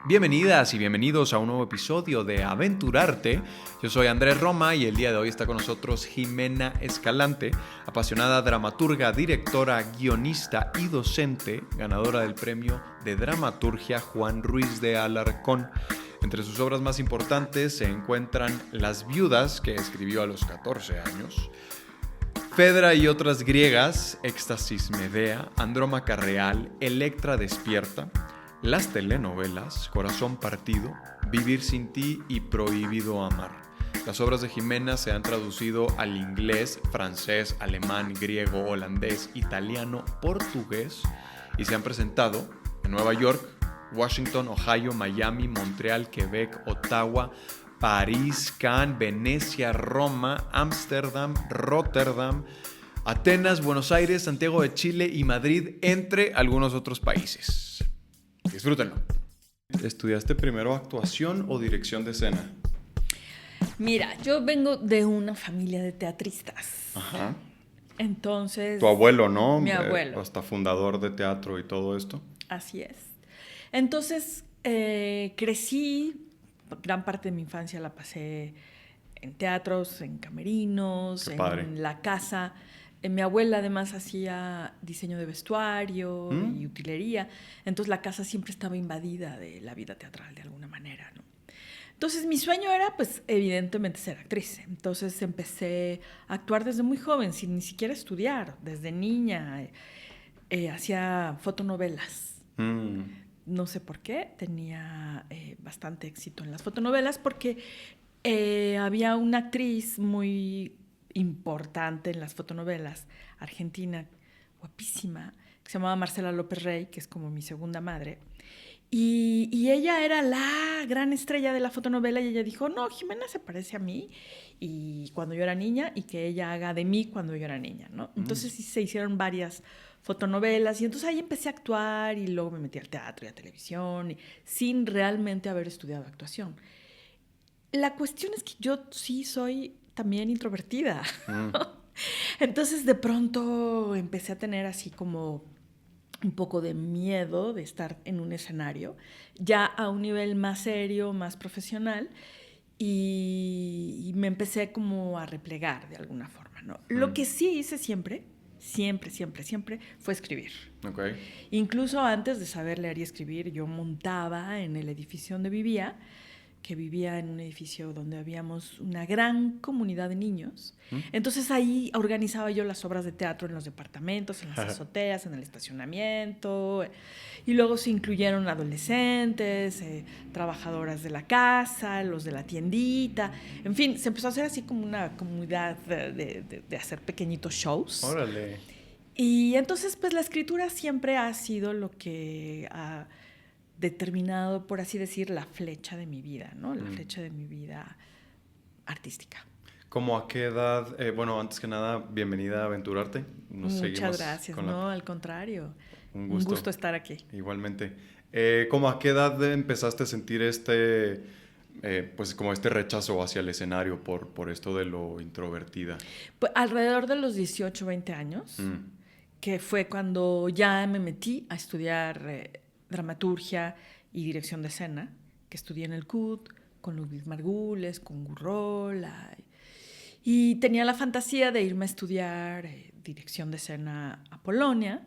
Bienvenidas y bienvenidos a un nuevo episodio de Aventurarte. Yo soy Andrés Roma y el día de hoy está con nosotros Jimena Escalante, apasionada dramaturga, directora, guionista y docente, ganadora del premio de dramaturgia Juan Ruiz de Alarcón. Entre sus obras más importantes se encuentran Las Viudas, que escribió a los 14 años, Fedra y otras griegas, Éxtasis Medea, Andrómaca Real, Electra Despierta, las telenovelas Corazón Partido, Vivir sin ti y Prohibido amar. Las obras de Jimena se han traducido al inglés, francés, alemán, griego, holandés, italiano, portugués y se han presentado en Nueva York, Washington, Ohio, Miami, Montreal, Quebec, Ottawa, París, Cannes, Venecia, Roma, Ámsterdam, Rotterdam, Atenas, Buenos Aires, Santiago de Chile y Madrid, entre algunos otros países. Disfrútenlo. ¿Estudiaste primero actuación o dirección de escena? Mira, yo vengo de una familia de teatristas. Ajá. Entonces... Tu abuelo, ¿no? Mi abuelo. Hasta fundador de teatro y todo esto. Así es. Entonces, crecí, gran parte de mi infancia la pasé en teatros, en camerinos, en la casa. Mi abuela además hacía diseño de vestuario y utilería, entonces la casa siempre estaba invadida de la vida teatral de alguna manera, ¿no? Entonces mi sueño era, pues, evidentemente ser actriz. Entonces empecé a actuar desde muy joven, sin ni siquiera estudiar. Desde niña hacía fotonovelas. No sé por qué, tenía bastante éxito en las fotonovelas porque había una actriz muy importante en las fotonovelas, argentina, guapísima, que se llamaba Marcela López Rey, que es como mi segunda madre. Y ella era la gran estrella de la fotonovela y ella dijo, no, Jimena se parece a mí y cuando yo era niña y que ella haga de mí cuando yo era niña, ¿no? Entonces se hicieron varias fotonovelas y entonces ahí empecé a actuar y luego me metí al teatro y a televisión sin realmente haber estudiado actuación. La cuestión es que yo sí soy también introvertida. Entonces de pronto empecé a tener así como un poco de miedo de estar en un escenario, ya a un nivel más serio, más profesional, y me empecé como a replegar de alguna forma, ¿no? Lo que sí hice siempre fue escribir. Okay. Incluso antes de saber leer y escribir, yo montaba en el edificio donde vivía, que vivía en un edificio donde habíamos una gran comunidad de niños. Entonces ahí organizaba yo las obras de teatro en los departamentos, en las azoteas, en el estacionamiento. Y luego se incluyeron adolescentes, trabajadoras de la casa, los de la tiendita. En fin, se empezó a hacer así como una comunidad de hacer pequeñitos shows. Órale. Y entonces, pues la escritura siempre ha sido lo que ha determinado, por así decir, la flecha de mi vida, ¿no? La flecha de mi vida artística. ¿Cómo a qué edad? Bueno, antes que nada, bienvenida a Aventurarte. Muchas gracias, no, al contrario. Un gusto estar aquí. Igualmente. ¿Cómo a qué edad empezaste a sentir pues como este rechazo hacia el escenario por esto de lo introvertida? Pues alrededor de los 18, 20 años, que fue cuando ya me metí a estudiar dramaturgia y dirección de escena, que estudié en el CUT, con Ludwig Margules, con Gurrola, y tenía la fantasía de irme a estudiar dirección de escena a Polonia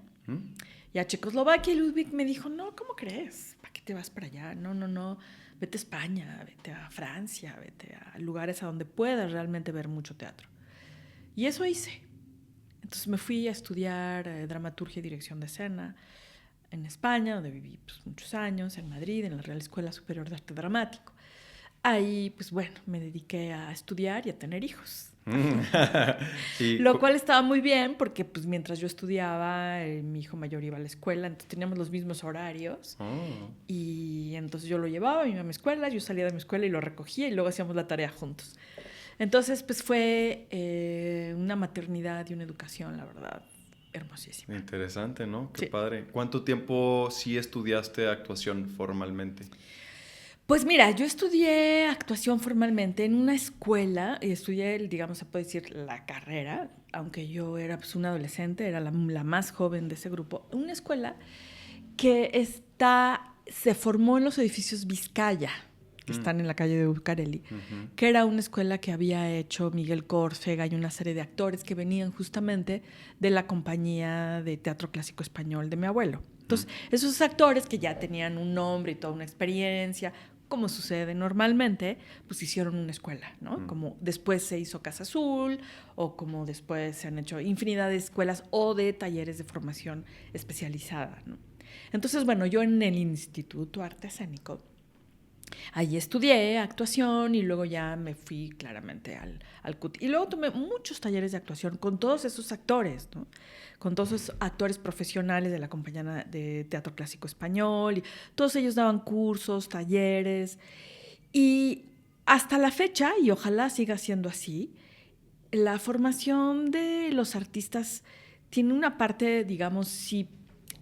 y a Checoslovaquia, y Ludwig me dijo, no, ¿cómo crees? ¿Para qué te vas para allá? No, vete a España, vete a Francia, vete a lugares a donde puedas realmente ver mucho teatro. Y eso hice. Entonces me fui a estudiar dramaturgia y dirección de escena en España, donde viví pues, muchos años, en Madrid, en la Real Escuela Superior de Arte Dramático. Ahí, pues bueno, me dediqué a estudiar y a tener hijos. Lo cual estaba muy bien porque pues mientras yo estudiaba, mi hijo mayor iba a la escuela, entonces teníamos los mismos horarios. Y entonces yo lo llevaba, iba a mi escuela, yo salía de mi escuela y lo recogía y luego hacíamos la tarea juntos. Entonces, pues fue una maternidad y una educación, la verdad, hermosísima. Interesante, ¿no? Qué sí. Padre. ¿Cuánto tiempo sí estudiaste actuación formalmente? Pues mira, yo estudié actuación formalmente en una escuela, y estudié, digamos, se puede decir, la carrera, aunque yo era pues, una adolescente, era la más joven de ese grupo, una escuela que está se formó en los edificios Vizcaya, que están en la calle de Bucareli, que era una escuela que había hecho Miguel Córcega y una serie de actores que venían justamente de la compañía de teatro clásico español de mi abuelo. Entonces, esos actores que ya tenían un nombre y toda una experiencia, como sucede normalmente, pues hicieron una escuela, ¿no? Como después se hizo Casa Azul, o como después se han hecho infinidad de escuelas o de talleres de formación especializada, ¿no? Entonces, bueno, yo en el Instituto Arte Escénico, ahí estudié actuación y luego ya me fui claramente al CUT. Y luego tomé muchos talleres de actuación con todos esos actores, ¿no? Con todos esos actores profesionales de la compañía de teatro clásico español. Y todos ellos daban cursos, talleres. Y hasta la fecha, y ojalá siga siendo así, la formación de los artistas tiene una parte, digamos, sí,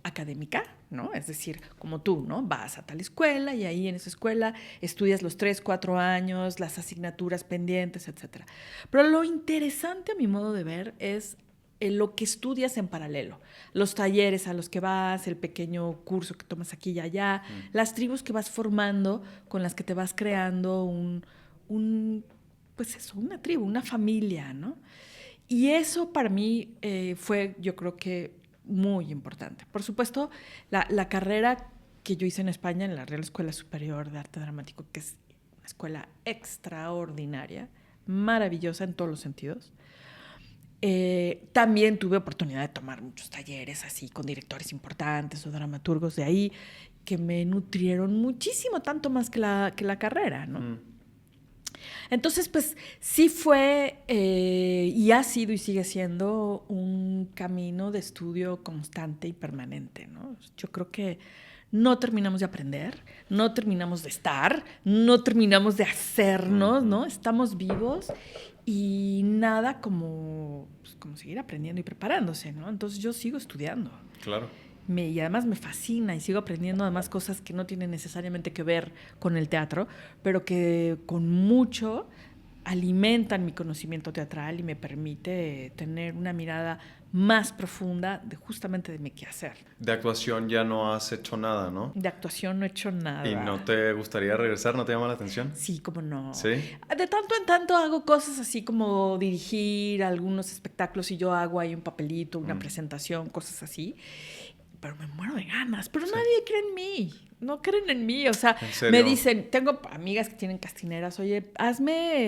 académica, ¿no? Es decir, como tú, ¿no? Vas a tal escuela y ahí en esa escuela estudias los 3, 4 años, las asignaturas pendientes, etc. Pero lo interesante, a mi modo de ver, es lo que estudias en paralelo. Los talleres a los que vas, el pequeño curso que tomas aquí y allá, las tribus que vas formando, con las que te vas creando pues eso, una tribu, una familia, ¿no? Y eso para mí fue, yo creo que muy importante. Por supuesto, la carrera que yo hice en España, en la Real Escuela Superior de Arte Dramático, que es una escuela extraordinaria, maravillosa en todos los sentidos. También tuve oportunidad de tomar muchos talleres así con directores importantes o dramaturgos de ahí que me nutrieron muchísimo, tanto más que la carrera, ¿no? Entonces, pues sí fue y ha sido y sigue siendo un camino de estudio constante y permanente, ¿no? Yo creo que no terminamos de aprender, no terminamos de estar, no terminamos de hacernos, ¿no? Estamos vivos y nada como seguir aprendiendo y preparándose, ¿no? Entonces yo sigo estudiando. Claro. Y además me fascina y sigo aprendiendo además cosas que no tienen necesariamente que ver con el teatro, pero que con mucho alimentan mi conocimiento teatral y me permite tener una mirada más profunda justamente de mi quehacer. De actuación ya no has hecho nada, ¿no? De actuación no he hecho nada. ¿Y no te gustaría regresar? ¿No te llama la atención? Sí, cómo no. ¿Sí? De tanto en tanto hago cosas así como dirigir algunos espectáculos y yo hago ahí un papelito, una presentación, cosas así. Pero me muero de ganas, pero nadie cree en mí, no creen en mí, o sea, me dicen, tengo amigas que tienen castineras, oye,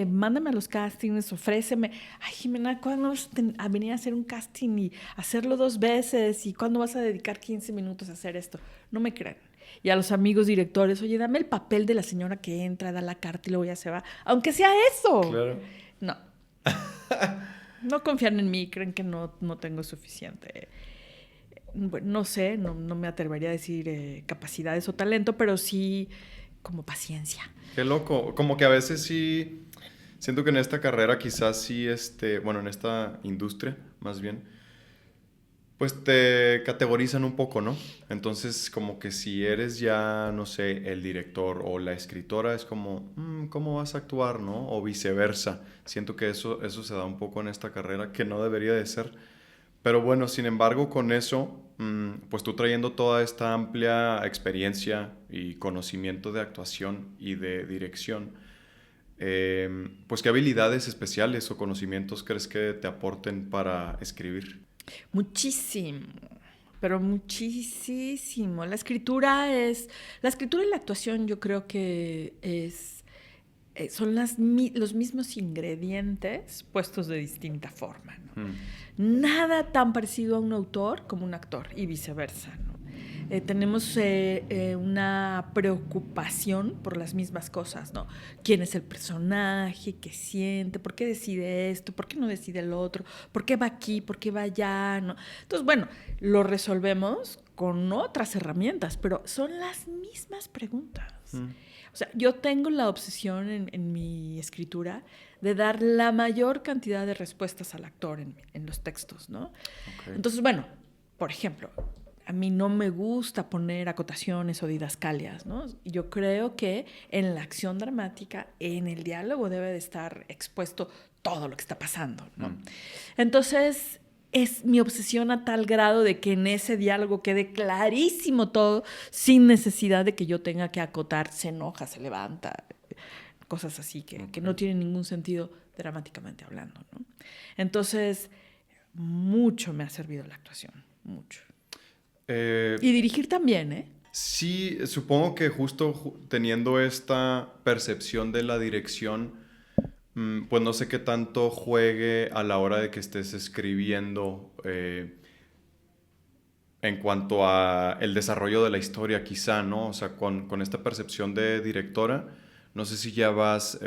mándame a los castings, ofréceme, ay Jimena, ¿cuándo vas a venir a hacer un casting y hacerlo 2 veces? ¿Y cuándo vas a dedicar 15 minutos a hacer esto? No me creen. Y a los amigos directores, oye, dame el papel de la señora que entra, da la carta y luego ya se va, aunque sea eso. Claro. No. No confían en mí, creen que no tengo suficiente... Bueno, no sé, no me atrevería a decir capacidades o talento, pero sí como paciencia. Qué loco, como que a veces sí, siento que en esta carrera quizás sí, bueno, en esta industria más bien, pues te categorizan un poco, ¿no? Entonces como que si eres ya, no sé, el director o la escritora, es como, ¿cómo vas a actuar, no? O viceversa. Siento que eso se da un poco en esta carrera, que no debería de ser. Pero bueno, sin embargo, con eso, pues tú trayendo toda esta amplia experiencia y conocimiento de actuación y de dirección, pues ¿qué habilidades especiales o conocimientos crees que te aporten para escribir? Muchísimo, pero muchísimo. La escritura y la actuación yo creo que son los mismos ingredientes puestos de distinta forma, ¿no? Nada tan parecido a un autor como un actor y viceversa, ¿no? Tenemos una preocupación por las mismas cosas, ¿no? ¿Quién es el personaje? ¿Qué siente? ¿Por qué decide esto? ¿Por qué no decide el otro? ¿Por qué va aquí? ¿Por qué va allá? ¿No? Entonces, bueno, lo resolvemos con otras herramientas, pero son las mismas preguntas. O sea, yo tengo la obsesión en mi escritura de dar la mayor cantidad de respuestas al actor en los textos, ¿no? Okay. Entonces, bueno, por ejemplo, a mí no me gusta poner acotaciones o didascalias, ¿no? Yo creo que en la acción dramática, en el diálogo debe de estar expuesto todo lo que está pasando, ¿no? Entonces, es mi obsesión a tal grado de que en ese diálogo quede clarísimo todo, sin necesidad de que yo tenga que acotar, se enoja, se levanta, cosas así que no tienen ningún sentido dramáticamente hablando, ¿no? Entonces, mucho me ha servido la actuación, mucho. Y dirigir también, ¿eh? Sí, supongo que justo teniendo esta percepción de la dirección, pues no sé qué tanto juegue a la hora de que estés escribiendo en cuanto a el desarrollo de la historia, quizá, ¿no? O sea, con esta percepción de directora, no sé si ya vas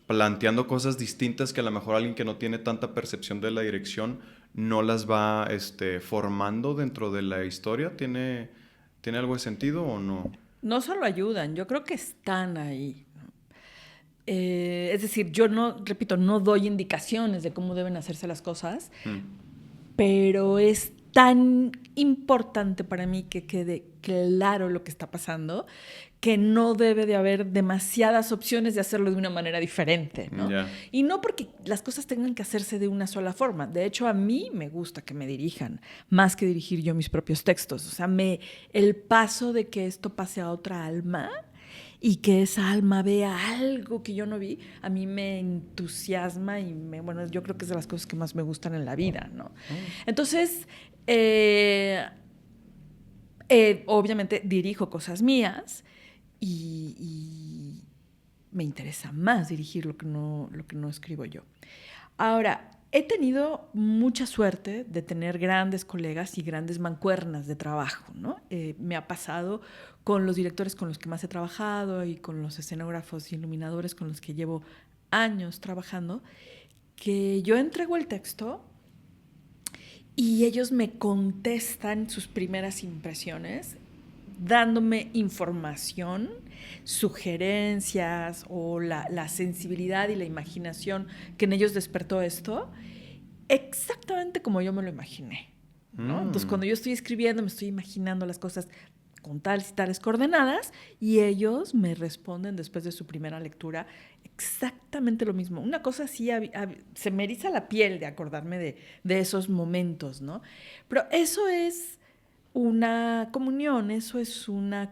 planteando cosas distintas que a lo mejor alguien que no tiene tanta percepción de la dirección no las va formando dentro de la historia. ¿Tiene algo de sentido o no? No solo ayudan, yo creo que están ahí. Es decir, yo repito, no doy indicaciones de cómo deben hacerse las cosas, pero es tan importante para mí que quede claro lo que está pasando, que no debe de haber demasiadas opciones de hacerlo de una manera diferente, ¿no? Yeah. Y no porque las cosas tengan que hacerse de una sola forma. De hecho, a mí me gusta que me dirijan, más que dirigir yo mis propios textos. O sea, el paso de que esto pase a otra alma y que esa alma vea algo que yo no vi, a mí me entusiasma y bueno, yo creo que es de las cosas que más me gustan en la vida, ¿no? Entonces, obviamente dirijo cosas mías y me interesa más dirigir lo que no escribo yo. Ahora, he tenido mucha suerte de tener grandes colegas y grandes mancuernas de trabajo, ¿no? Me ha pasado con los directores con los que más he trabajado y con los escenógrafos y iluminadores con los que llevo años trabajando, que yo entrego el texto y ellos me contestan sus primeras impresiones dándome información, sugerencias o la sensibilidad y la imaginación que en ellos despertó esto, exactamente como yo me lo imaginé, ¿no? Entonces, cuando yo estoy escribiendo, me estoy imaginando las cosas con tales y tales coordenadas y ellos me responden después de su primera lectura exactamente lo mismo. Una cosa así, se me eriza la piel de acordarme de esos momentos, ¿no? Pero eso es una comunión, eso es una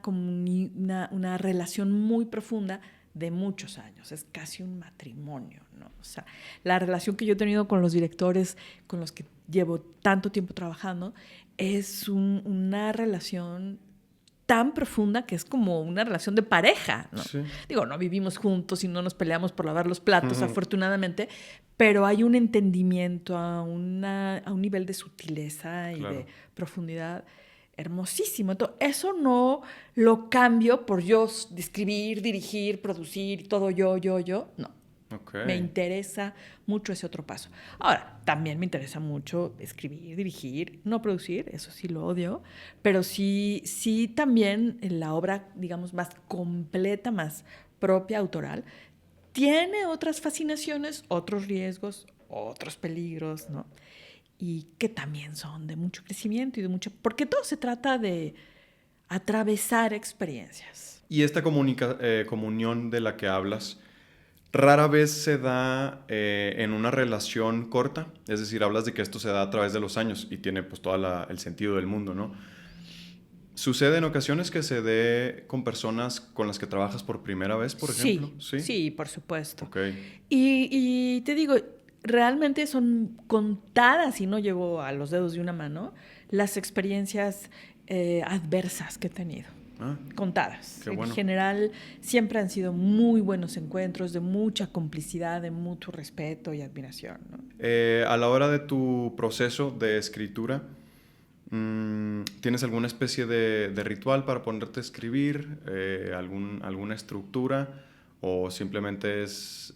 relación muy profunda de muchos años, es casi un matrimonio, ¿no? O sea, la relación que yo he tenido con los directores con los que llevo tanto tiempo trabajando es una relación tan profunda que es como una relación de pareja, ¿no? Sí. Digo, no vivimos juntos y no nos peleamos por lavar los platos, afortunadamente, pero hay un entendimiento a un nivel de sutileza y de profundidad hermosísimo. Entonces, eso no lo cambio por yo escribir, dirigir, producir, todo yo, no. Okay. Me interesa mucho ese otro paso. Ahora, también me interesa mucho escribir, dirigir, no producir, eso sí lo odio, pero sí también la obra, digamos, más completa, más propia, autoral, tiene otras fascinaciones, otros riesgos, otros peligros, ¿no? Y que también son de mucho crecimiento y de mucho... Porque todo se trata de atravesar experiencias. Y esta comunión de la que hablas rara vez se da en una relación corta, es decir, hablas de que esto se da a través de los años y tiene pues todo el sentido del mundo, ¿no? ¿Sucede en ocasiones que se dé con personas con las que trabajas por primera vez, por ejemplo? Sí, por supuesto. Okay. Y te digo, realmente son contadas, y no llevo a los dedos de una mano, las experiencias adversas que he tenido. Contadas. Qué bueno. En general, siempre han sido muy buenos encuentros, de mucha complicidad, de mucho respeto y admiración, ¿no? A la hora de tu proceso de escritura, ¿tienes alguna especie de ritual para ponerte a escribir? ¿Alguna estructura? ¿O simplemente es,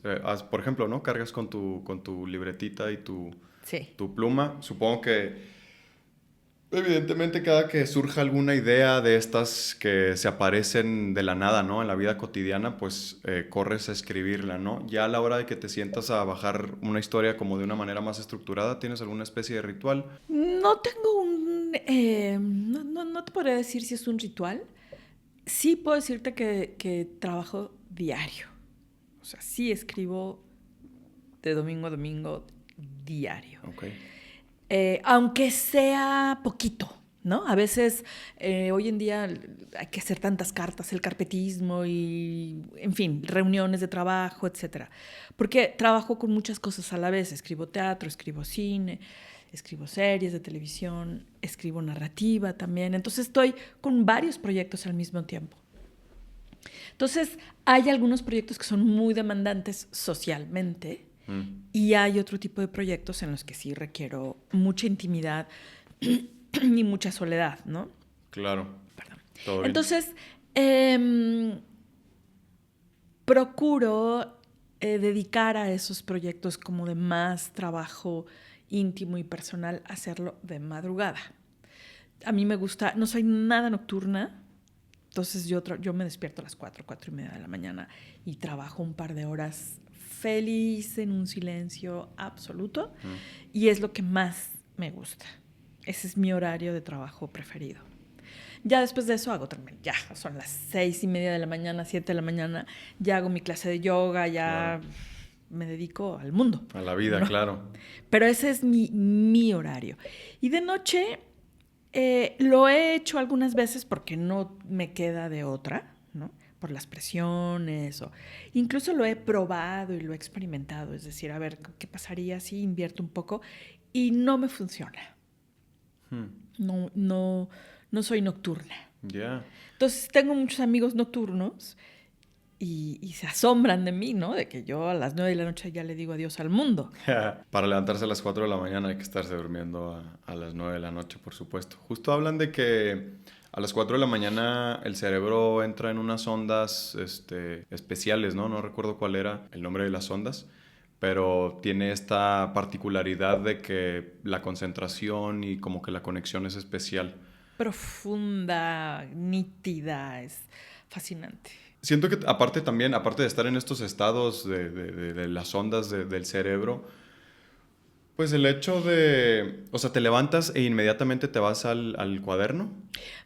por ejemplo, ¿no? Cargas con tu libretita y tu pluma? Supongo que evidentemente cada que surja alguna idea de estas que se aparecen de la nada, ¿no? En la vida cotidiana, pues corres a escribirla, ¿no? Ya a la hora de que te sientas a bajar una historia como de una manera más estructurada, ¿tienes alguna especie de ritual? No tengo no te podría decir si es un ritual. Sí puedo decirte que trabajo diario. O sea, sí escribo de domingo a domingo diario. Okay. aunque sea poquito, ¿no? A veces, hoy en día hay que hacer tantas cartas, el carpetismo y, en fin, reuniones de trabajo, etcétera. Porque trabajo con muchas cosas a la vez. Escribo teatro, escribo cine, escribo series de televisión, escribo narrativa también. Entonces estoy con varios proyectos al mismo tiempo. Entonces hay algunos proyectos que son muy demandantes socialmente y hay otro tipo de proyectos en los que sí requiero mucha intimidad y mucha soledad, ¿no? Claro. Perdón. Todo bien. Entonces, procuro dedicar a esos proyectos como de más trabajo íntimo y personal, hacerlo de madrugada. A mí me gusta, no soy nada nocturna, entonces yo me despierto a las 4:30 de la mañana y trabajo un par de horas feliz en un silencio absoluto y es lo que más me gusta. Ese es mi horario de trabajo preferido. Ya después de eso hago también, ya son las 6:30 de la mañana, 7 de la mañana, ya hago mi clase de yoga, ya me dedico al mundo. A la vida, ¿no? Claro. Pero ese es mi horario. Y de noche lo he hecho algunas veces porque no me queda de otra, ¿no? Por las presiones o incluso lo he probado y lo he experimentado. Es decir, a ver, ¿qué pasaría si invierto un poco? Y no me funciona. No soy nocturna. Yeah. Entonces tengo muchos amigos nocturnos y se asombran de mí, ¿no? De que yo a las 9 de la noche ya le digo adiós al mundo. Para levantarse a las 4 de la mañana hay que estarse durmiendo a las 9 de la noche, por supuesto. Justo hablan de que a las 4 de la mañana el cerebro entra en unas ondas especiales, ¿no? No recuerdo cuál era el nombre de las ondas, pero tiene esta particularidad de que la concentración y como que la conexión es especial. Profunda, nítida, es fascinante. Siento que aparte de estar en estos estados de las ondas del cerebro, pues el hecho de, o sea, te levantas e inmediatamente te vas al cuaderno.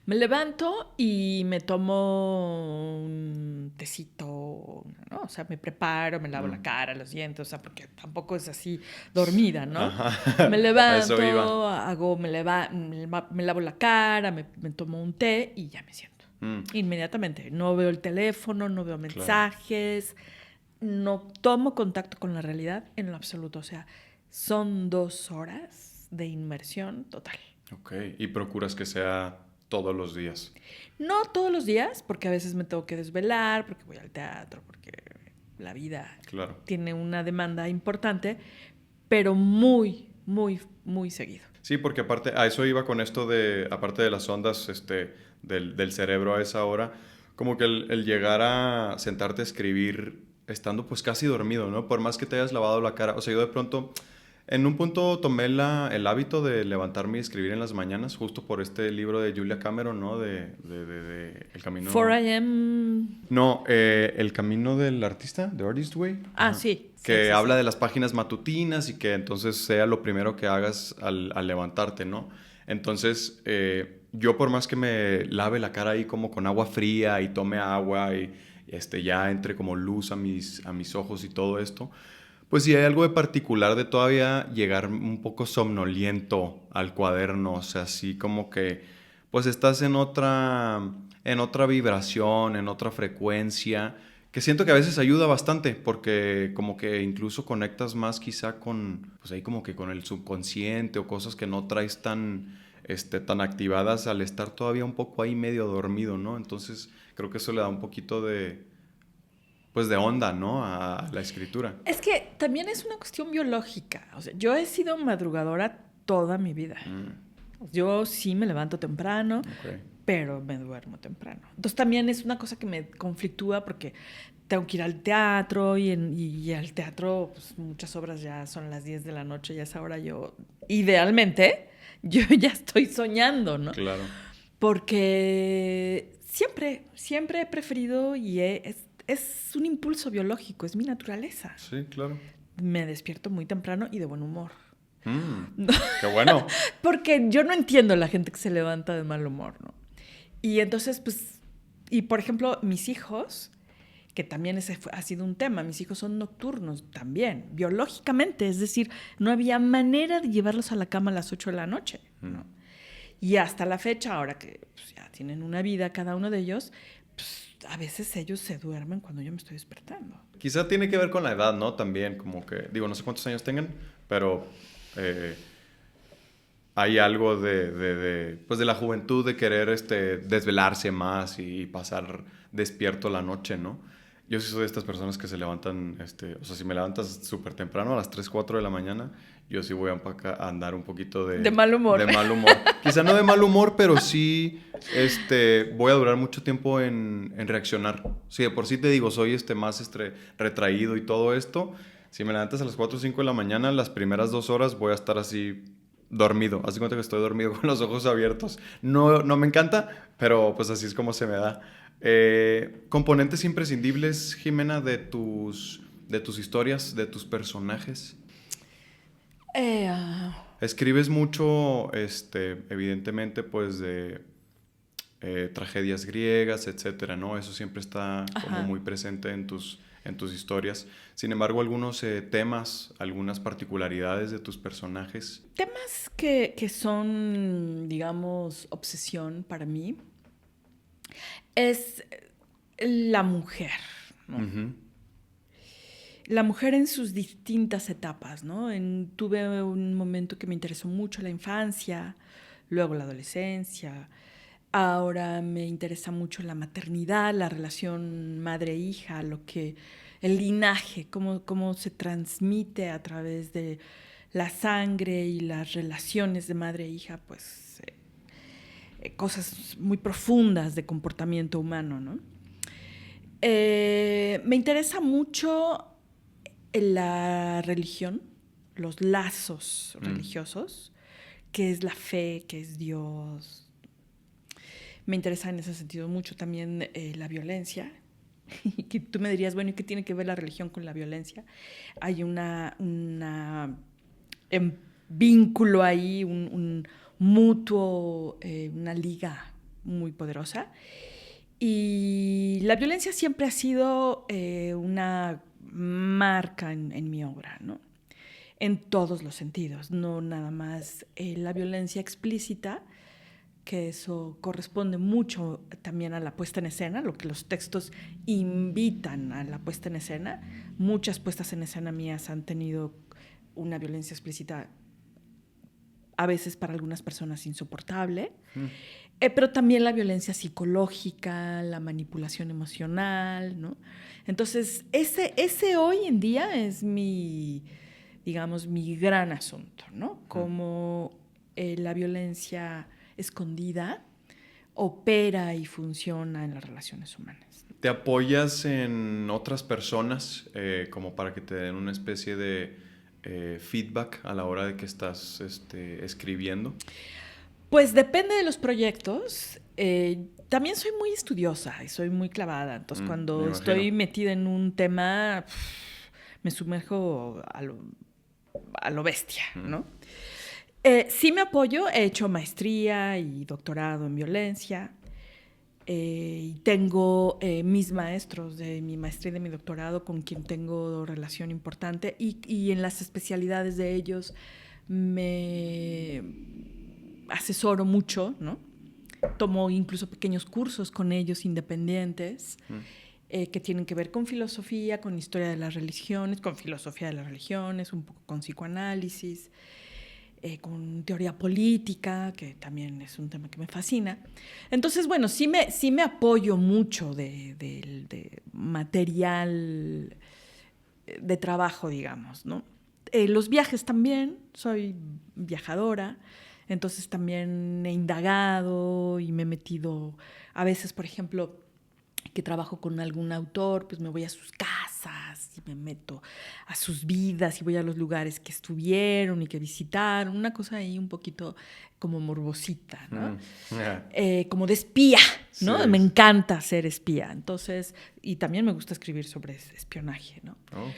Me levanto y me tomo un tecito, ¿no? O sea, me preparo, me lavo la cara, los dientes, o sea, porque tampoco es así dormida, ¿no? Ajá. Me levanto, me lavo la cara, me tomo un té y ya me siento. Inmediatamente. No veo el teléfono, no veo mensajes, no tomo contacto con la realidad en lo absoluto. O sea, son 2 horas de inmersión total. Ok, y procuras que sea todos los días. No todos los días, porque a veces me tengo que desvelar, porque voy al teatro, porque la vida tiene una demanda importante, pero muy, muy, muy seguido. Sí, porque aparte, a eso iba con esto de, aparte de las ondas del cerebro a esa hora, como que el llegar a sentarte a escribir estando pues casi dormido, ¿no? Por más que te hayas lavado la cara. O sea, yo de pronto, en un punto tomé el hábito de levantarme y escribir en las mañanas, justo por este libro de Julia Cameron, ¿no? De El Camino... 4 a.m. No, El Camino del Artista, The Artist Way. Ah, sí. Que habla de las páginas matutinas y que entonces sea lo primero que hagas al levantarte, ¿no? Entonces, yo por más que me lave la cara ahí como con agua fría y tome agua y ya entre como luz a mis ojos y todo esto, pues sí hay algo de particular de todavía llegar un poco somnoliento al cuaderno, o sea, así como que pues estás en otra vibración, en otra frecuencia, que siento que a veces ayuda bastante porque como que incluso conectas más quizá con, pues ahí como que con el subconsciente o cosas que no traes tan activadas al estar todavía un poco ahí medio dormido, ¿no? Entonces creo que eso le da un poquito de onda, ¿no? A la escritura. Es que también es una cuestión biológica. O sea, yo he sido madrugadora toda mi vida. Yo sí me levanto temprano, pero me duermo temprano. Entonces también es una cosa que me conflictúa porque tengo que ir al teatro y al teatro pues, muchas obras ya son las 10 de la noche y a esa hora idealmente, yo ya estoy soñando, ¿no? Claro. Porque siempre he preferido y es un impulso biológico, es mi naturaleza. Sí, claro. Me despierto muy temprano y de buen humor. ¡Qué bueno! Porque yo no entiendo la gente que se levanta de mal humor, ¿no? Y entonces, pues, y por ejemplo, mis hijos, que también ha sido un tema. Mis hijos son nocturnos también, biológicamente. Es decir, no había manera de llevarlos a la cama a las 8 de la noche, ¿no? Y hasta la fecha, ahora que pues, ya tienen una vida cada uno de ellos, pues, a veces ellos se duermen cuando yo me estoy despertando. Quizá tiene que ver con la edad, ¿no? También, como que, digo, no sé cuántos años tengan, pero hay algo pues de la juventud de querer desvelarse más y pasar despierto la noche, ¿no? Yo sí soy de estas personas que se levantan, o sea, si me levantas súper temprano, a las 3, 4 de la mañana, yo sí voy a andar un poquito de mal humor. De mal humor. Quizá no de mal humor, pero sí voy a durar mucho tiempo en reaccionar. Sí, de por sí te digo, soy más retraído y todo esto. Si me levantas a las 4 o 5 de la mañana, las primeras 2 horas voy a estar así dormido. Haz de cuenta que estoy dormido con los ojos abiertos. No me encanta, pero pues así es como se me da. Componentes imprescindibles, Jimena, de tus historias, de tus personajes. Escribes mucho, evidentemente, pues de tragedias griegas, etcétera, ¿no? Eso siempre está como muy presente en tus historias. Sin embargo, algunos temas, algunas particularidades de tus personajes. Temas que son, digamos, obsesión para mí es la mujer, ¿no? Uh-huh. La mujer en sus distintas etapas, ¿no? Tuve un momento que me interesó mucho la infancia, luego la adolescencia. Ahora me interesa mucho la maternidad, la relación madre-hija, el linaje, cómo se transmite a través de la sangre y las relaciones de madre-hija, pues cosas muy profundas de comportamiento humano, ¿no? Me interesa mucho la religión, los lazos religiosos, qué es la fe, qué es Dios. Me interesa en ese sentido mucho también la violencia. Que tú me dirías, bueno, ¿y qué tiene que ver la religión con la violencia? Hay un vínculo ahí, un mutuo, una liga muy poderosa. Y la violencia siempre ha sido una marca en mi obra, ¿no? En todos los sentidos, no nada más la violencia explícita, que eso corresponde mucho también a la puesta en escena, lo que los textos invitan a la puesta en escena. Muchas puestas en escena mías han tenido una violencia explícita, a veces para algunas personas insoportable, pero también la violencia psicológica, la manipulación emocional, ¿no? Entonces, ese hoy en día es mi gran asunto, ¿no? Cómo la violencia escondida opera y funciona en las relaciones humanas. ¿Te apoyas en otras personas como para que te den una especie de feedback a la hora de que estás escribiendo? Pues depende de los proyectos. También soy muy estudiosa y soy muy clavada. Entonces, cuando estoy metida en un tema, me sumerjo a lo bestia, ¿no? Sí me apoyo. He hecho maestría y doctorado en violencia. Y tengo mis maestros de mi maestría y de mi doctorado con quien tengo relación importante. Y en las especialidades de ellos me asesoro mucho, ¿no? Tomo incluso pequeños cursos con ellos independientes que tienen que ver con filosofía, con historia de las religiones, con filosofía de las religiones, un poco con psicoanálisis, con teoría política, que también es un tema que me fascina. Entonces, bueno, sí me apoyo mucho de material de trabajo, digamos, ¿no? Los viajes también, soy viajadora. Entonces también he indagado y me he metido, a veces, por ejemplo, que trabajo con algún autor, pues me voy a sus casas y me meto a sus vidas y voy a los lugares que estuvieron y que visitaron, una cosa ahí un poquito como morbosita, ¿no? Como de espía, ¿no? Sí. Me encanta ser espía, entonces, y también me gusta escribir sobre espionaje, ¿no? Oh.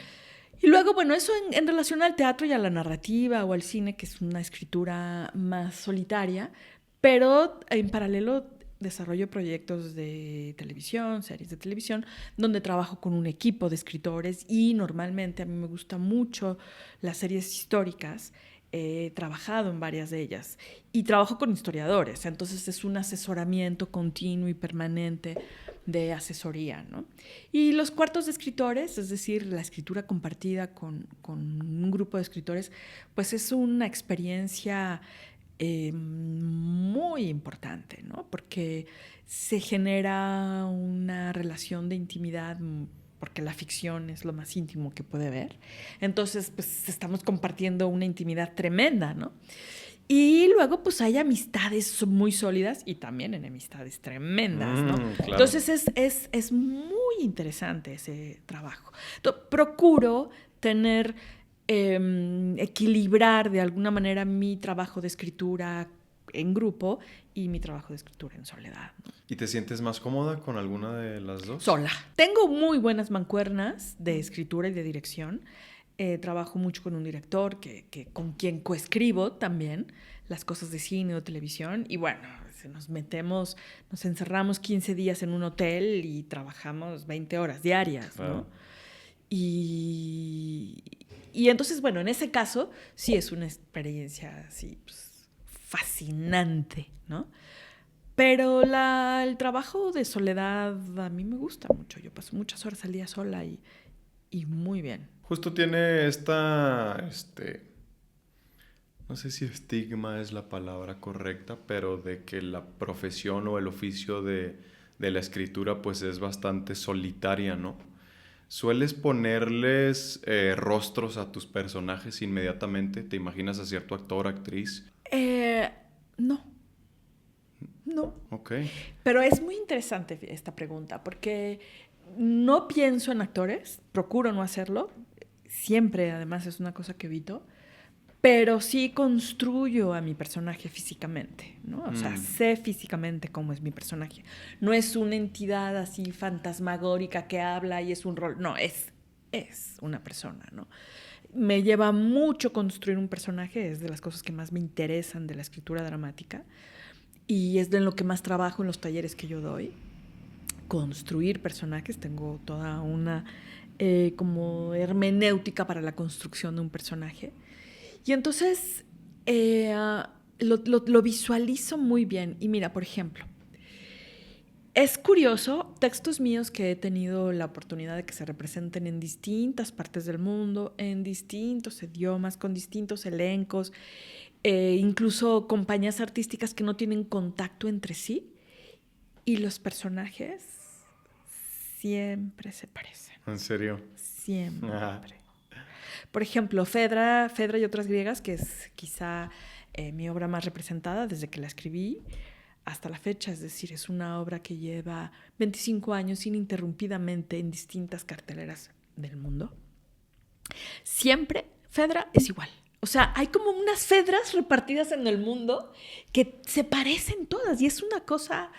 Y luego, bueno, eso en relación al teatro y a la narrativa o al cine, que es una escritura más solitaria, pero en paralelo desarrollo proyectos de televisión, series de televisión, donde trabajo con un equipo de escritores y normalmente a mí me gustan mucho las series históricas. He trabajado en varias de ellas y trabajo con historiadores, entonces es un asesoramiento continuo y permanente de asesoría, ¿no? Y los cuartos de escritores, es decir, la escritura compartida con un grupo de escritores, pues es una experiencia muy importante, ¿no? Porque se genera una relación de intimidad, porque la ficción es lo más íntimo que puede haber. Entonces, pues estamos compartiendo una intimidad tremenda, ¿no? Y luego, pues hay amistades muy sólidas y también enemistades tremendas, ¿no? Claro. Entonces, es muy interesante ese trabajo. Entonces, procuro tener, equilibrar de alguna manera mi trabajo de escritura en grupo y mi trabajo de escritura en soledad, ¿no? ¿Y te sientes más cómoda con alguna de las dos? Sola. Tengo muy buenas mancuernas de escritura y de dirección. Trabajo mucho con un director con quien coescribo también las cosas de cine o televisión. Y bueno, nos encerramos 15 días en un hotel y trabajamos 20 horas diarias, ¿no? Claro. Y entonces, bueno, en ese caso sí es una experiencia así, pues, fascinante, ¿no? Pero el trabajo de soledad a mí me gusta mucho. Yo paso muchas horas al día sola y muy bien. Justo tiene no sé si estigma es la palabra correcta, pero de que la profesión o el oficio de la escritura pues es bastante solitaria, ¿no? ¿Sueles ponerles rostros a tus personajes inmediatamente? ¿Te imaginas a cierto actor, actriz? No. No. Ok. Pero es muy interesante esta pregunta porque no pienso en actores, procuro no hacerlo. Siempre, además, es una cosa que evito. Pero sí construyo a mi personaje físicamente, ¿no? O sea, sé físicamente cómo es mi personaje. No es una entidad así fantasmagórica que habla y es un rol. No, es una persona, ¿no? Me lleva mucho construir un personaje, es de las cosas que más me interesan de la escritura dramática y es de lo que más trabajo en los talleres que yo doy. Construir personajes, tengo toda una como hermenéutica para la construcción de un personaje. Y entonces lo visualizo muy bien. Y mira, por ejemplo, es curioso, textos míos que he tenido la oportunidad de que se representen en distintas partes del mundo, en distintos idiomas, con distintos elencos, incluso compañías artísticas que no tienen contacto entre sí. Y los personajes siempre se parecen. ¿En serio? Siempre. Por ejemplo, Fedra y otras griegas, que es quizá mi obra más representada desde que la escribí hasta la fecha. Es decir, es una obra que lleva 25 años ininterrumpidamente en distintas carteleras del mundo. Siempre Fedra es igual. O sea, hay como unas Fedras repartidas en el mundo que se parecen todas y es una cosa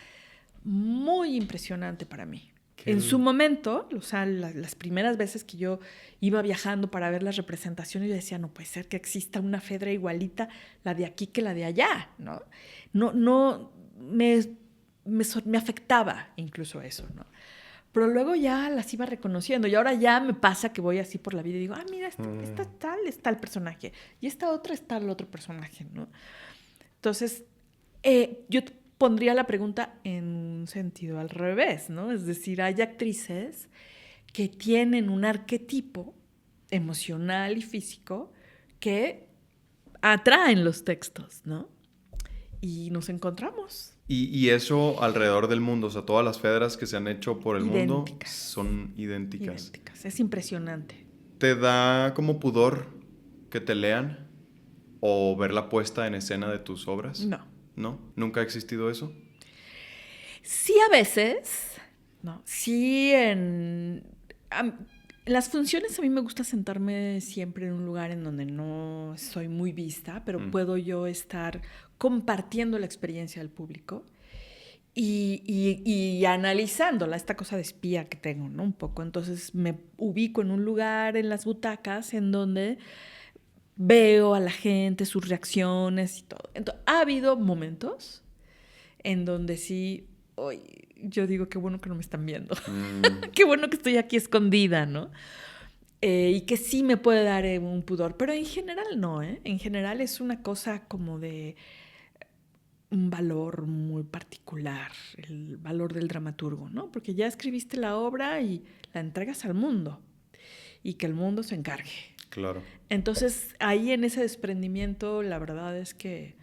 muy impresionante para mí. En su momento, o sea, las primeras veces que yo iba viajando para ver las representaciones, yo decía, no puede ser que exista una Fedra igualita, la de aquí que la de allá, ¿no? No, me afectaba incluso eso, ¿no? Pero luego ya las iba reconociendo y ahora ya me pasa que voy así por la vida y digo, mira, esta tal está el personaje y esta otra está el otro personaje, ¿no? Entonces, yo pondría la pregunta en un sentido al revés, ¿no? Es decir, hay actrices que tienen un arquetipo emocional y físico que atraen los textos, ¿no? Y nos encontramos. Y eso alrededor del mundo, o sea, todas las Fedras que se han hecho por el mundo son idénticas. Es impresionante. ¿Te da como pudor que te lean o ver la puesta en escena de tus obras? No. ¿No? ¿Nunca ha existido eso? Sí, a veces, ¿no? Sí, en las funciones a mí me gusta sentarme siempre en un lugar en donde no soy muy vista, pero puedo yo estar compartiendo la experiencia del público y analizándola, esta cosa de espía que tengo, ¿no? Un poco. Entonces me ubico en un lugar, en las butacas, en donde veo a la gente, sus reacciones y todo. Entonces, ha habido momentos en donde sí, yo digo, qué bueno que no me están viendo. Qué bueno que estoy aquí escondida, ¿no? Y que sí me puede dar un pudor, pero en general no, ¿eh? En general es una cosa como de un valor muy particular, el valor del dramaturgo, ¿no? Porque ya escribiste la obra y la entregas al mundo y que el mundo se encargue. Claro. Entonces, ahí en ese desprendimiento, la verdad es que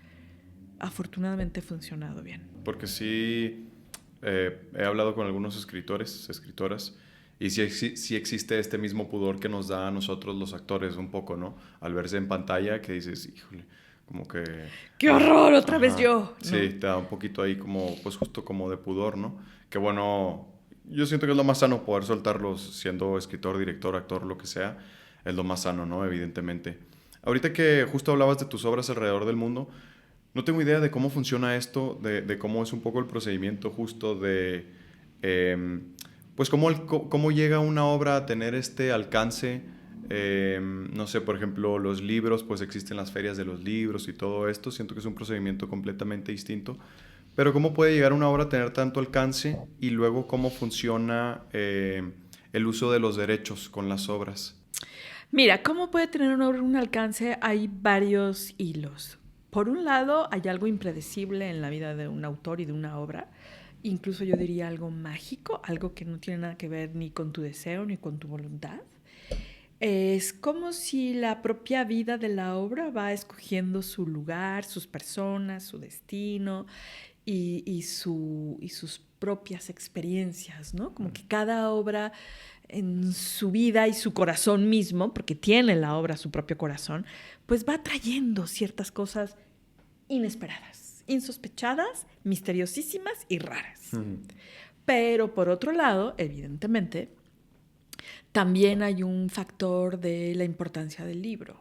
afortunadamente ha funcionado bien. Porque sí, he hablado con algunos escritores, escritoras, y sí existe este mismo pudor que nos da a nosotros los actores un poco, ¿no? Al verse en pantalla, que dices, híjole, como que... ¡Qué horror! Otra vez yo, ¿no? Sí, te da un poquito ahí como, pues justo como de pudor, ¿no? Que bueno, yo siento que es lo más sano poder soltarlos siendo escritor, director, actor, lo que sea, es lo más sano, ¿no? Evidentemente. Ahorita que justo hablabas de tus obras alrededor del mundo, no tengo idea de cómo funciona esto, de cómo es un poco el procedimiento justo de, pues cómo llega una obra a tener este alcance. No sé, por ejemplo, los libros, pues existen las ferias de los libros y todo esto. Siento que es un procedimiento completamente distinto. Pero cómo puede llegar una obra a tener tanto alcance y luego cómo funciona el uso de los derechos con las obras. Mira, ¿cómo puede tener una obra un alcance? Hay varios hilos. Por un lado, hay algo impredecible en la vida de un autor y de una obra, incluso yo diría algo mágico, algo que no tiene nada que ver ni con tu deseo ni con tu voluntad. Es como si la propia vida de la obra va escogiendo su lugar, sus personas, su destino y sus propias experiencias, ¿no? Como que cada obra en su vida y su corazón mismo, porque tiene la obra su propio corazón, pues va trayendo ciertas cosas inesperadas, insospechadas, misteriosísimas y raras. Pero por otro lado, evidentemente, también hay un factor de la importancia del libro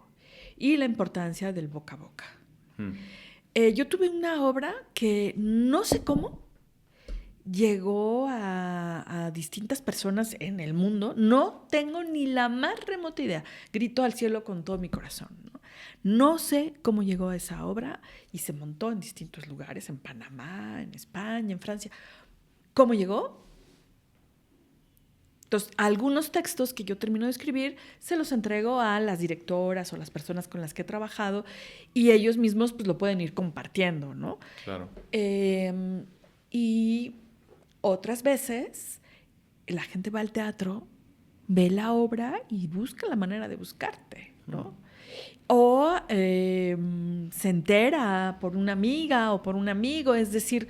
y la importancia del boca a boca. Yo tuve una obra que no sé cómo llegó a distintas personas en el mundo. No tengo ni la más remota idea. Grito al cielo con todo mi corazón, ¿no? No sé cómo llegó a esa obra y se montó en distintos lugares, en Panamá, en España, en Francia. ¿Cómo llegó? Entonces, algunos textos que yo termino de escribir se los entrego a las directoras o las personas con las que he trabajado y ellos mismos pues lo pueden ir compartiendo, ¿no? Claro. Y otras veces la gente va al teatro, ve la obra y busca la manera de buscarte, ¿no? O se entera por una amiga o por un amigo. Es decir,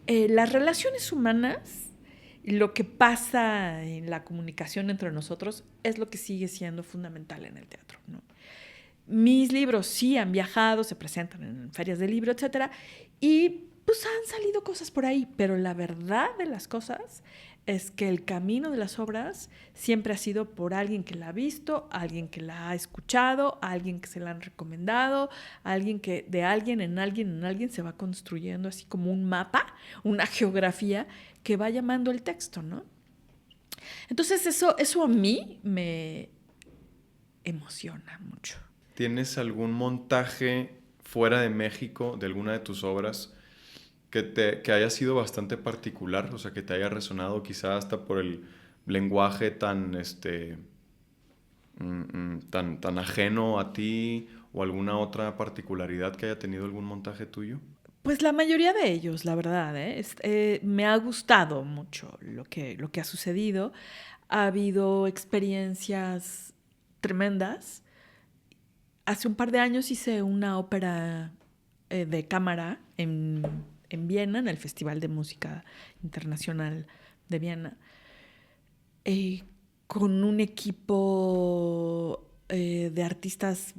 las relaciones humanas, lo que pasa en la comunicación entre nosotros es lo que sigue siendo fundamental en el teatro, ¿no? Mis libros sí han viajado, se presentan en ferias de libro, etcétera, y pues han salido cosas por ahí, pero la verdad de las cosas es que el camino de las obras siempre ha sido por alguien que la ha visto, alguien que la ha escuchado, alguien que se la han recomendado, alguien que de alguien en alguien se va construyendo así como un mapa, una geografía que va llamando el texto, ¿no? Entonces eso a mí me emociona mucho. ¿Tienes algún montaje fuera de México de alguna de tus obras que haya sido bastante particular? O sea, que te haya resonado quizá hasta por el lenguaje tan ajeno a ti, o alguna otra particularidad que haya tenido algún montaje tuyo. Pues la mayoría de ellos, la verdad, me ha gustado mucho lo que ha sucedido. Ha habido experiencias tremendas. Hace un par de años hice una ópera de cámara en Viena, en el Festival de Música Internacional de Viena, con un equipo de artistas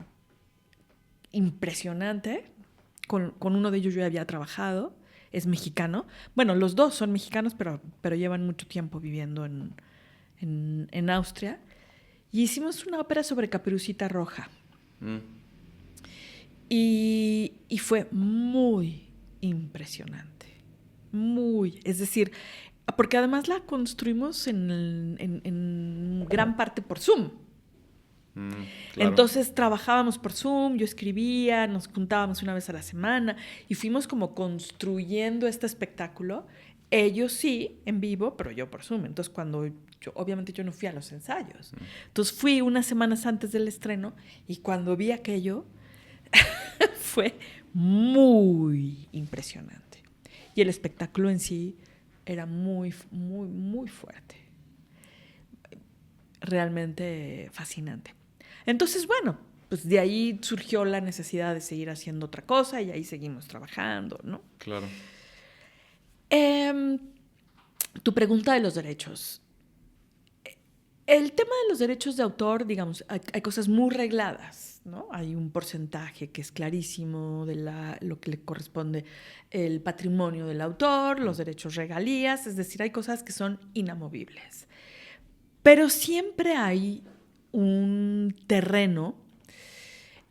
impresionante. Con uno de ellos yo había trabajado, es mexicano. Bueno, los dos son mexicanos, pero llevan mucho tiempo viviendo en Austria. Y hicimos una ópera sobre Caperucita Roja. Y fue muy impresionante. Es decir, porque además la construimos en gran parte por Zoom. Claro. Entonces trabajábamos por Zoom, yo escribía, nos juntábamos una vez a la semana y fuimos como construyendo este espectáculo. Ellos sí, en vivo, pero yo por Zoom. Entonces obviamente yo no fui a los ensayos. Entonces fui unas semanas antes del estreno y cuando vi aquello fue muy impresionante. Y el espectáculo en sí era muy, muy, muy fuerte. Realmente fascinante. Entonces, bueno, pues de ahí surgió la necesidad de seguir haciendo otra cosa y ahí seguimos trabajando, ¿no? Claro. Tu pregunta de los derechos. El tema de los derechos de autor, digamos, hay cosas muy regladas, ¿no? Hay un porcentaje que es clarísimo de lo que le corresponde el patrimonio del autor, los derechos regalías, es decir, hay cosas que son inamovibles. Pero siempre hay un terreno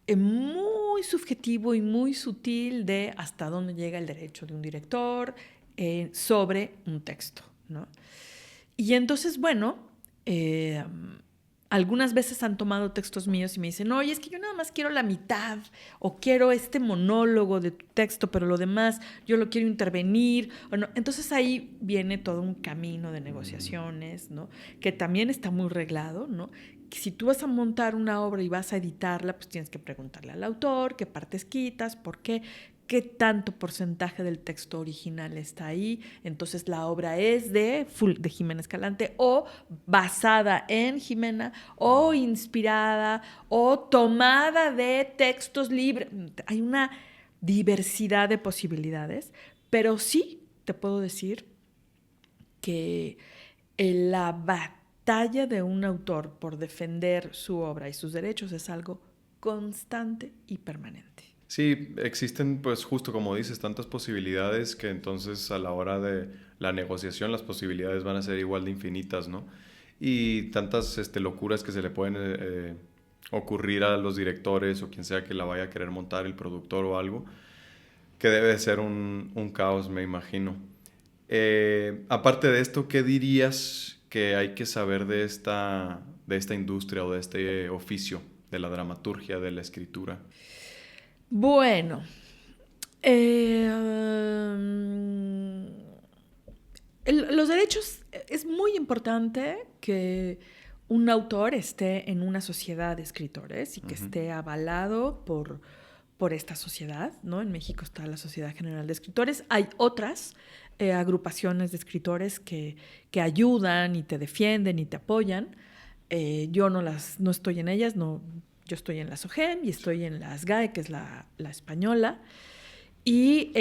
muy subjetivo y muy sutil de hasta dónde llega el derecho de un director sobre un texto, ¿no? Y entonces, bueno, algunas veces han tomado textos míos y me dicen, oye, es que yo nada más quiero la mitad o quiero este monólogo de tu texto, pero lo demás yo lo quiero intervenir. O no. Entonces ahí viene todo un camino de negociaciones, ¿no? Que también está muy reglado, ¿no? Que si tú vas a montar una obra y vas a editarla, pues tienes que preguntarle al autor qué partes quitas, por qué tanto porcentaje del texto original está ahí. Entonces la obra es de Jimena Escalante o basada en Jimena o inspirada o tomada de textos libres. Hay una diversidad de posibilidades, pero sí te puedo decir que la batalla de un autor por defender su obra y sus derechos es algo constante y permanente. Sí, existen, pues justo como dices, tantas posibilidades que entonces a la hora de la negociación las posibilidades van a ser igual de infinitas, ¿no? Y tantas locuras que se le pueden ocurrir a los directores o quien sea que la vaya a querer montar, el productor o algo, que debe de ser un caos, me imagino. Aparte de esto, ¿qué dirías que hay que saber de esta industria o de este oficio, de la dramaturgia, de la escritura? Bueno, los derechos, es muy importante que un autor esté en una sociedad de escritores y que esté avalado por esta sociedad, ¿no? En México está la Sociedad General de Escritores. Hay otras agrupaciones de escritores que ayudan y te defienden y te apoyan. Yo no estoy en ellas, no. Yo estoy en la SOGEM y estoy en la SGAE, que es la española. Y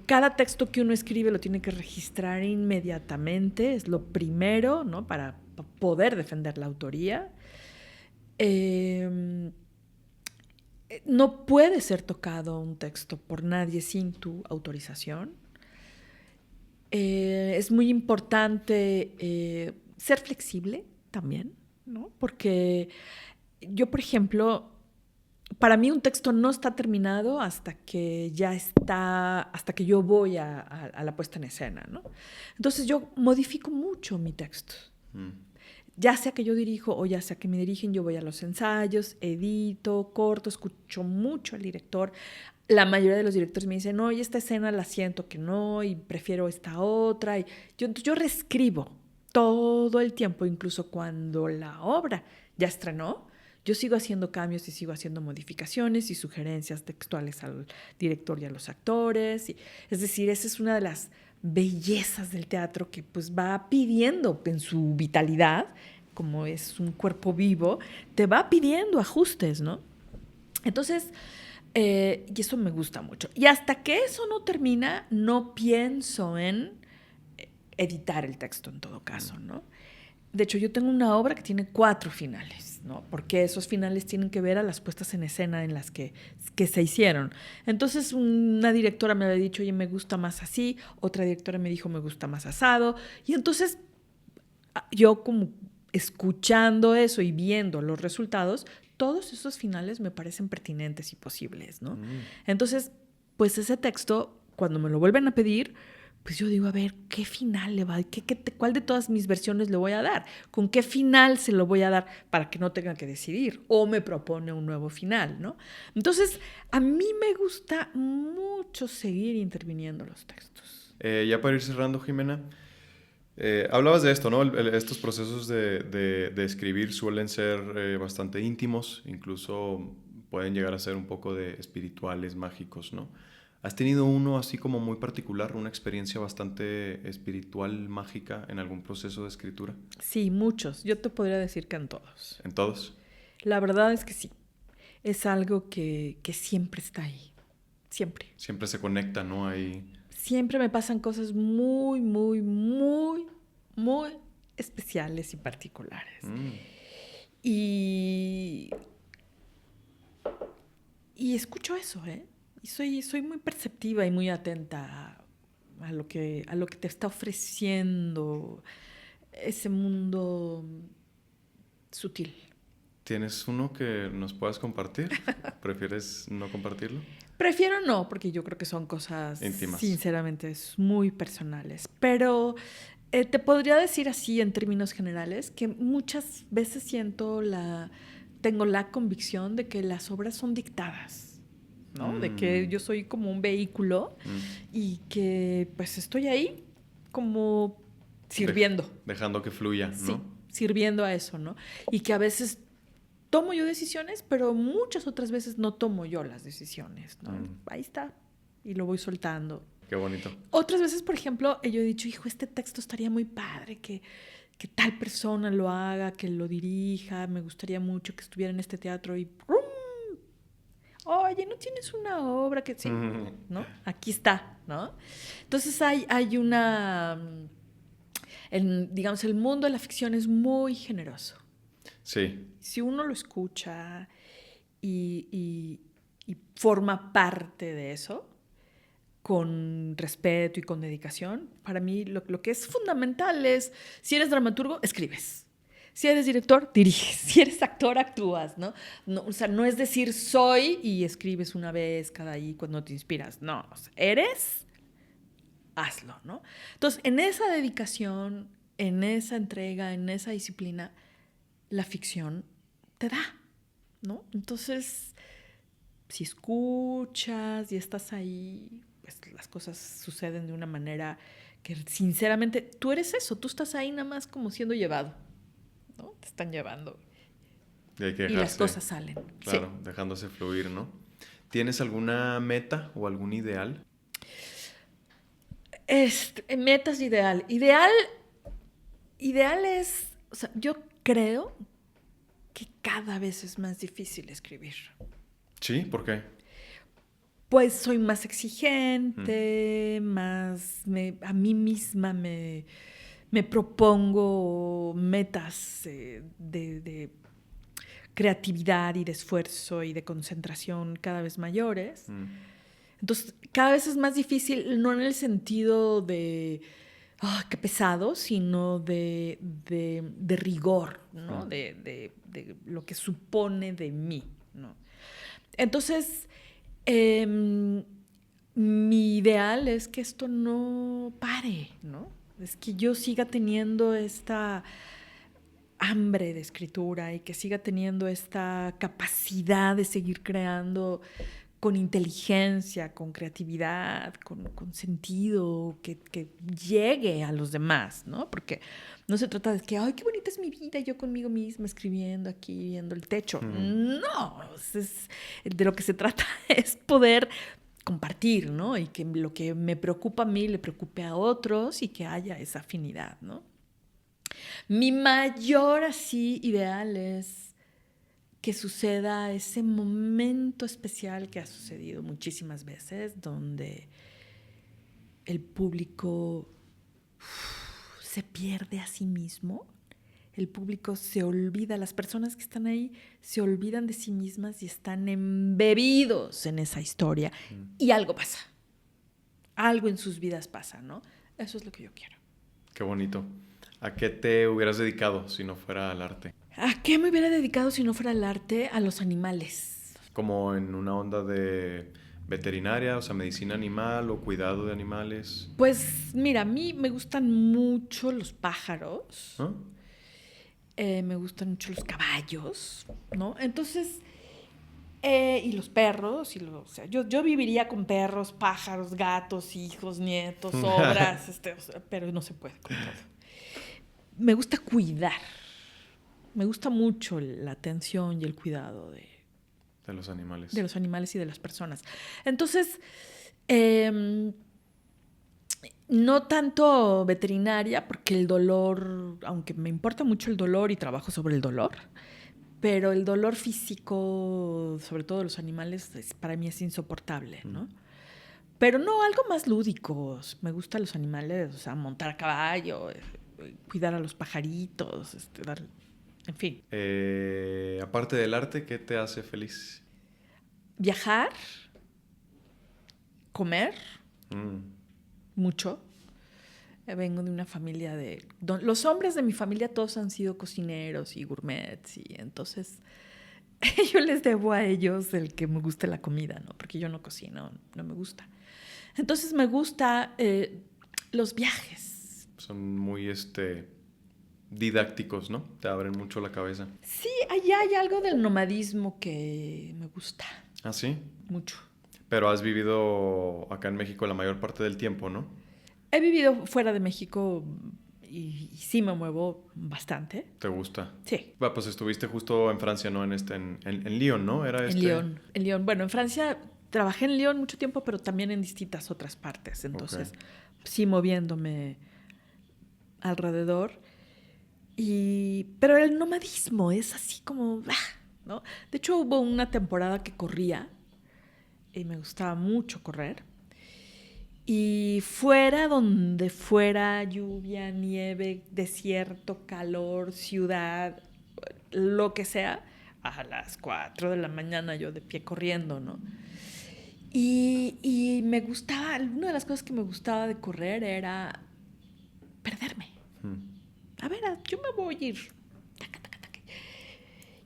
cada texto que uno escribe lo tiene que registrar inmediatamente, es lo primero, ¿no? Para poder defender la autoría. No puede ser tocado un texto por nadie sin tu autorización. Es muy importante ser flexible también, ¿no? Porque yo, por ejemplo, para mí un texto no está terminado hasta que yo voy a la puesta en escena, ¿no? Entonces yo modifico mucho mi texto. Ya sea que yo dirijo o ya sea que me dirigen, yo voy a los ensayos, edito, corto, escucho mucho al director. La mayoría de los directores me dicen, oye, esta escena la siento que no y prefiero esta otra. Y yo reescribo todo el tiempo, incluso cuando la obra ya estrenó. Yo sigo haciendo cambios y sigo haciendo modificaciones y sugerencias textuales al director y a los actores. Es decir, esa es una de las bellezas del teatro que pues va pidiendo en su vitalidad, como es un cuerpo vivo, te va pidiendo ajustes, ¿no? Entonces, y eso me gusta mucho. Y hasta que eso no termina, no pienso en editar el texto en todo caso, ¿no? De hecho, yo tengo una obra que tiene 4 finales, ¿no? Porque esos finales tienen que ver a las puestas en escena en las que se hicieron. Entonces, una directora me había dicho, oye, me gusta más así. Otra directora me dijo, me gusta más asado. Y entonces, yo como escuchando eso y viendo los resultados, todos esos finales me parecen pertinentes y posibles, ¿no? Entonces, pues ese texto, cuando me lo vuelven a pedir, pues yo digo, a ver, ¿qué final le va? ¿Cuál de todas mis versiones le voy a dar? ¿Con qué final se lo voy a dar para que no tenga que decidir? O me propone un nuevo final, ¿no? Entonces, a mí me gusta mucho seguir interviniendo los textos. Ya para ir cerrando, Jimena, hablabas de esto, ¿no? Estos procesos de escribir suelen ser bastante íntimos, incluso pueden llegar a ser un poco de espirituales, mágicos, ¿no? ¿Has tenido uno así como muy particular, una experiencia bastante espiritual, mágica en algún proceso de escritura? Sí, muchos. Yo te podría decir que en todos. ¿En todos? La verdad es que sí. Es algo que siempre está ahí. Siempre. Siempre se conecta, ¿no? Ahí. Siempre me pasan cosas muy, muy, muy, muy especiales y particulares. Y escucho eso, ¿eh? Y soy muy perceptiva y muy atenta a lo que te está ofreciendo ese mundo sutil. ¿Tienes uno que nos puedas compartir? ¿Prefieres no compartirlo? Prefiero no, porque yo creo que son cosas íntimas, sinceramente, muy personales. Pero te podría decir así en términos generales que muchas veces tengo la convicción de que las obras son dictadas. ¿No? De que yo soy como un vehículo y que pues estoy ahí como sirviendo. Dejando que fluya, ¿no? Sí, sirviendo a eso, ¿no? Y que a veces tomo yo decisiones, pero muchas otras veces no tomo yo las decisiones, ¿no? Ahí está, y lo voy soltando. Qué bonito. Otras veces, por ejemplo, yo he dicho, hijo, este texto estaría muy padre, que tal persona lo haga, que lo dirija, me gustaría mucho que estuviera en este teatro y ¡rum! Oye, ¿no tienes una obra que sí? ¿No? Aquí está, ¿no? Entonces hay una... digamos, el mundo de la ficción es muy generoso. Sí. Si uno lo escucha y forma parte de eso, con respeto y con dedicación, para mí lo que es fundamental es, si eres dramaturgo, escribes. Si eres director, diriges. Si eres actor, actúas, ¿no? O sea, no es decir soy y escribes una vez cada ahí cuando te inspiras. No, o sea, eres, hazlo, ¿no? Entonces, en esa dedicación, en esa entrega, en esa disciplina, la ficción te da, ¿no? Entonces, si escuchas y estás ahí, pues las cosas suceden de una manera que, sinceramente, tú eres eso. Tú estás ahí nada más como siendo llevado, ¿no? Te están llevando. Y hay que dejarse, y las cosas salen. Claro, sí. Dejándose fluir, ¿no? ¿Tienes alguna meta o algún ideal? Metas ideal. Ideal es, o sea, yo creo que cada vez es más difícil escribir. Sí, ¿por qué? Pues soy más exigente, a mí misma me propongo metas de creatividad y de esfuerzo y de concentración cada vez mayores. Entonces, cada vez es más difícil, no en el sentido de qué pesado, sino de rigor, ¿no? De lo que supone de mí, ¿no? Entonces, mi ideal es que esto no pare, ¿no? Es que yo siga teniendo esta hambre de escritura y que siga teniendo esta capacidad de seguir creando con inteligencia, con creatividad, con sentido, que llegue a los demás, ¿no? Porque no se trata de que, ay, qué bonita es mi vida, yo conmigo misma escribiendo aquí, viendo el techo. No, de lo que se trata es poder compartir, ¿no? Y que lo que me preocupa a mí le preocupe a otros y que haya esa afinidad, ¿no? Mi mayor ideal es que suceda ese momento especial que ha sucedido muchísimas veces, donde el público se pierde a sí mismo, el público se olvida, las personas que están ahí se olvidan de sí mismas y están embebidos en esa historia y algo pasa, algo en sus vidas pasa, ¿no? Eso es lo que yo quiero. Qué bonito. ¿A qué te hubieras dedicado si no fuera al arte? ¿A qué me hubiera dedicado si no fuera al arte? A los animales. Como en una onda de veterinaria, o sea, medicina animal o cuidado de animales? Pues mira, a mí me gustan mucho los pájaros. ¿Ah? Me gustan mucho los caballos, ¿no? Entonces, y los perros, o sea, yo viviría con perros, pájaros, gatos, hijos, nietos, obras, o sea, pero no se puede con todo. Me gusta cuidar. Me gusta mucho la atención y el cuidado de los animales. De los animales y de las personas. Entonces, no tanto veterinaria, porque el dolor, aunque me importa mucho el dolor y trabajo sobre el dolor, pero el dolor físico, sobre todo de los animales, para mí es insoportable, ¿no? Pero no, algo más lúdico. Me gustan los animales, o sea, montar a caballo, cuidar a los pajaritos, en fin. Aparte del arte, ¿qué te hace feliz? Viajar, comer, mucho. Vengo de una familia los hombres de mi familia todos han sido cocineros y gourmets, y entonces yo les debo a ellos el que me guste la comida, ¿no? Porque yo no cocino, no me gusta. Entonces me gusta los viajes. Son muy didácticos, ¿no? Te abren mucho la cabeza. Sí, allá hay algo del nomadismo que me gusta. ¿Ah, sí? Mucho. Pero has vivido acá en México la mayor parte del tiempo, ¿no? He vivido fuera de México y sí me muevo bastante. ¿Te gusta? Sí. Bueno, pues estuviste justo en Francia, ¿no? En Lyon, ¿no? En Lyon. Bueno, en Francia trabajé en Lyon mucho tiempo, pero también en distintas otras partes. Entonces, sí moviéndome alrededor. Pero el nomadismo es así como, ¿no? De hecho, hubo una temporada que corría y me gustaba mucho correr. Y fuera donde fuera, lluvia, nieve, desierto, calor, ciudad, lo que sea, a las 4 de la mañana yo de pie corriendo, ¿no? Y me gustaba, una de las cosas que me gustaba de correr era perderme. A ver, yo me voy a ir.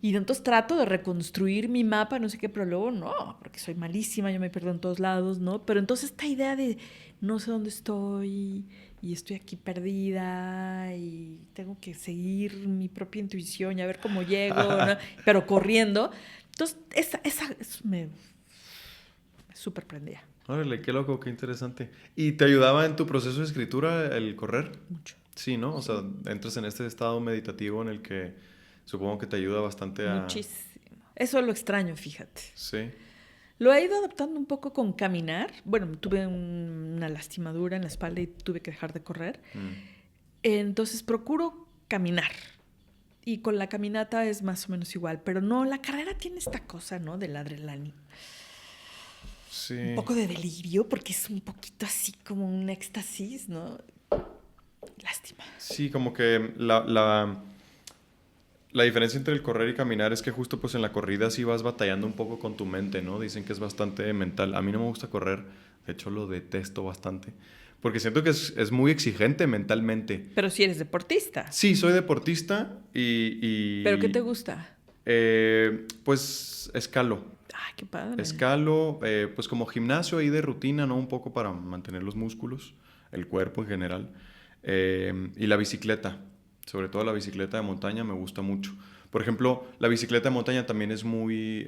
Y entonces trato de reconstruir mi mapa, no sé qué, pero luego no, porque soy malísima, yo me pierdo en todos lados, ¿no? Pero entonces esta idea de no sé dónde estoy y estoy aquí perdida y tengo que seguir mi propia intuición y a ver cómo llego, ¿no? Pero corriendo. Entonces, esa me súper prendía. Órale, qué loco, qué interesante. ¿Y te ayudaba en tu proceso de escritura el correr? Mucho. Sí, ¿no? O sea, entras en este estado meditativo en el que supongo que te ayuda bastante a... Muchísimo. Eso lo extraño, fíjate. Sí. Lo he ido adaptando un poco con caminar. Bueno, tuve una lastimadura en la espalda y tuve que dejar de correr. Entonces procuro caminar. Y con la caminata es más o menos igual. Pero no, la carrera tiene esta cosa, ¿no? Del adrenalina. Sí. Un poco de delirio, porque es un poquito así como un éxtasis, ¿no? Lástima. Sí, como que la diferencia entre el correr y caminar es que justo pues en la corrida sí vas batallando un poco con tu mente, ¿no? Dicen que es bastante mental. A mí no me gusta correr, de hecho lo detesto bastante, porque siento que es muy exigente mentalmente. Pero si eres deportista. Sí, soy deportista y ¿Pero qué te gusta? Pues escalo. Ay, qué padre. Escalo, pues como gimnasio ahí de rutina, ¿no? Un poco para mantener los músculos, el cuerpo en general. Y la bicicleta, sobre todo la bicicleta de montaña me gusta mucho. Por ejemplo, la bicicleta de montaña también es muy,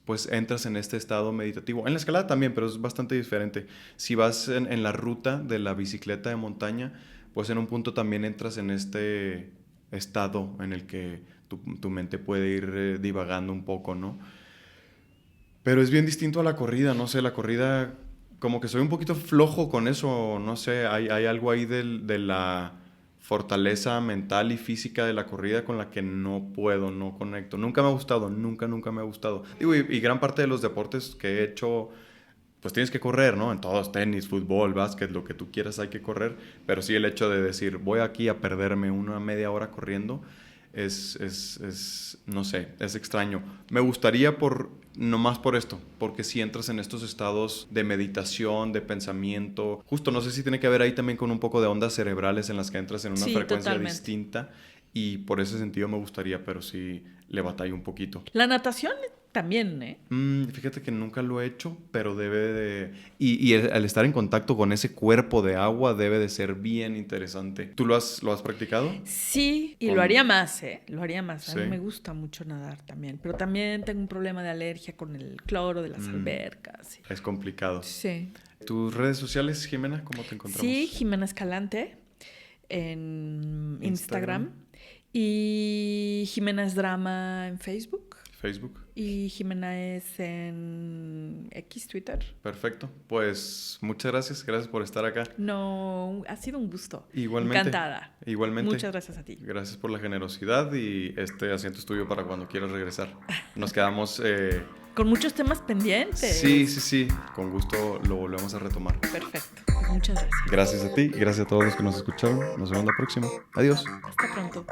pues entras en este estado meditativo. En la escalada también, pero es bastante diferente. Si vas en la ruta de la bicicleta de montaña, pues en un punto también entras en este estado en el que tu mente puede ir divagando un poco, ¿no? Pero es bien distinto a la corrida, no sé, la corrida como que soy un poquito flojo con eso, no sé, hay algo ahí de la fortaleza mental y física de la corrida con la que no puedo, no conecto. Nunca me ha gustado, nunca me ha gustado. Digo, y gran parte de los deportes que he hecho, pues tienes que correr, ¿no? En todos, tenis, fútbol, básquet, lo que tú quieras hay que correr, pero sí el hecho de decir, voy aquí a perderme una media hora corriendo, no sé, es extraño. Me gustaría nomás por esto, porque si entras en estos estados de meditación, de pensamiento, justo no sé si tiene que ver ahí también con un poco de ondas cerebrales en las que entras en una frecuencia totalmente distinta y por ese sentido me gustaría, pero sí le batallo un poquito. La natación también, ¿eh? Fíjate que nunca lo he hecho, pero debe de... Y al estar en contacto con ese cuerpo de agua debe de ser bien interesante. ¿Tú lo has practicado? Sí, y lo haría más, ¿eh? Lo haría más. Sí. A mí me gusta mucho nadar también, pero también tengo un problema de alergia con el cloro de las albercas. Es complicado. Sí. ¿Tus redes sociales, Jimena, cómo te encontramos? Sí, Jimena Escalante en Instagram. Y Jimena es Drama en Facebook. Y Jimena es en X, Twitter. Perfecto. Pues muchas gracias. Gracias por estar acá. No, ha sido un gusto. Igualmente. Encantada. Igualmente. Muchas gracias a ti. Gracias por la generosidad y este asiento es tuyo para cuando quieras regresar. Nos quedamos... con muchos temas pendientes. Sí. Con gusto lo volvemos a retomar. Perfecto. Pues muchas gracias. Gracias a ti y gracias a todos los que nos escucharon. Nos vemos la próxima. Adiós. Hasta pronto.